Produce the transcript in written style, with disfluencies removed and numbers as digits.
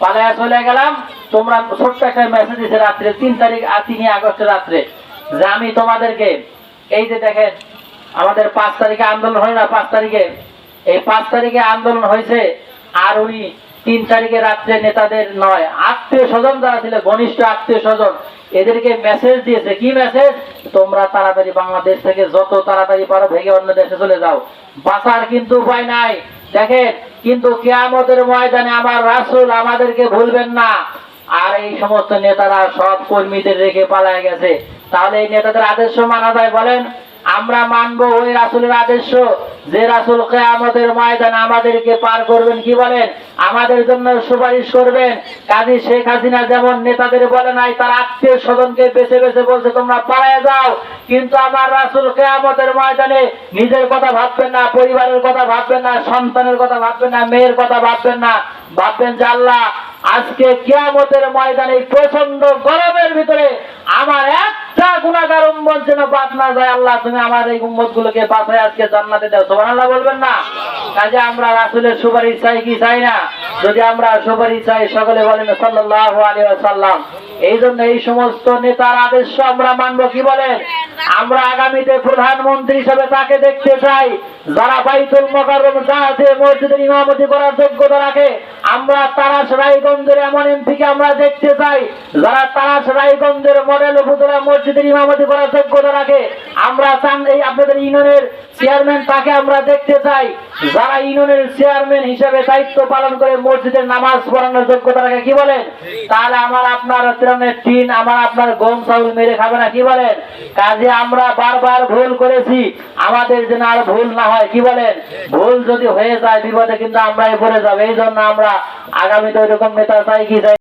পালায়া চলে গেলাম। তোমরা ছোট্ট একটা মেসেজ দিছে রাত্রে 3 আগস্টের রাত্রে যে আমি তোমাদেরকে এই যে দেখেন আমাদের 5 তারিখে আন্দোলন হয় না, 5 তারিখে, এই 5 তারিখে আন্দোলন হয়েছে, আর উনি 3 তারিখে রাত্রে নেতাদের নয় আত্মীয় স্বজন যারা ছিল, ঘনিষ্ঠ আত্মীয় স্বজন, এদেরকে মেসেজ দিয়েছে। কি মেসেজ? তোমরা তাড়াতাড়ি বাংলাদেশ থেকে যত তাড়াতাড়ি পারো ভেঙে অন্য দেশে চলে যাও, বাঁচার কিন্তু উপায় নাই। দেখেন, কিন্তু কিয়ামতের ময়দানে আমার রাসূল আমাদেরকে ভুলবেন না। আর এই সমস্ত নেতারা সব কর্মীদের রেখে পালায় গেছে। তাহলে এই নেতাদের আদর্শ মানা যায়? বলেন। আমরা মানবো ওই রাসূলের আদর্শ যে রাসূল কিয়ামতের ময়দানে আমাদেরকে পার করবেন, কি বলেন, আমাদের জন্য সুপারিশ করবেন। কাজী শেখ হাসিনা যেমন নেতাদের বলে নাই, তার আত্মীয় স্বজনকে বেছে বেছে বলছে তোমরা পালায়ে যাও, কিন্তু আমার রাসূল কিয়ামতের ময়দানে নিজের কথা ভাববেন না, পরিবারের কথা ভাববেন না, সন্তানের কথা ভাববেন না, মেয়ের কথা ভাববেন না, ভাববেন যে আল্লাহ আজকে কিয়ামতের ময়দানে প্রচন্ড গরমের ভিতরে আমার একটা গুনাহগার উম্মত যেন বাদ না যায়। আল্লাহ তুমি আমার এই উম্মত গুলোকে বাঁচায় আজকে জান্নাতে দাও। সুবহানাল্লাহ বলবেন না? কাজে আমরা রাসূলের সুপারিশ চাই কি চাই না? যদি আমরা সুপারিশ চাই, সকলে বলেন সাল্লাল্লাহু আলাইহি ওয়াসাল্লাম। এই জন্য এই সমস্ত নেতার আদর্শ আমরা মানবো। কি বলেন? আমরা আগামীতে প্রধানমন্ত্রী হিসেবে তাকে দেখতে চাই যারা বাইতুল মুকাররম জাহাজে মসজিদের ইমামতি করার যোগ্যতা রাখে। আমরা তারাস রায়গঞ্জের এমন এমপিকে আমরা দেখতে চাই যারা তারাস রায়গঞ্জের মডেল উপজেলা মসজিদের ইমামতি করার যোগ্যতা রাখে। আমরা চান এই আপনাদের ইউনিয়নের চেয়ারম্যান, তাকে আমরা দেখতে চাই যারা ইউনিয়নের চেয়ারম্যান হিসেবে দায়িত্ব পালন করে মসজিদের নামাজ পড়ানোর যোগ্যতা রাখে। কি বলেন? তাহলে আমার আপনার ত্রাণের টিন, আমার আপনার গম চাউল মেরে খাবে না। কি বলেন? কাজে আমরা বারবার ভুল করেছি, আমাদের যেন আর ভুল না হয়। কি বলেন? ভুল যদি হয়ে যায় বিপদে কিন্তু আমরাই পড়ে যাবো। এই জন্য আমরা আগামীতে ওইরকম নেতা চাই কি চাই?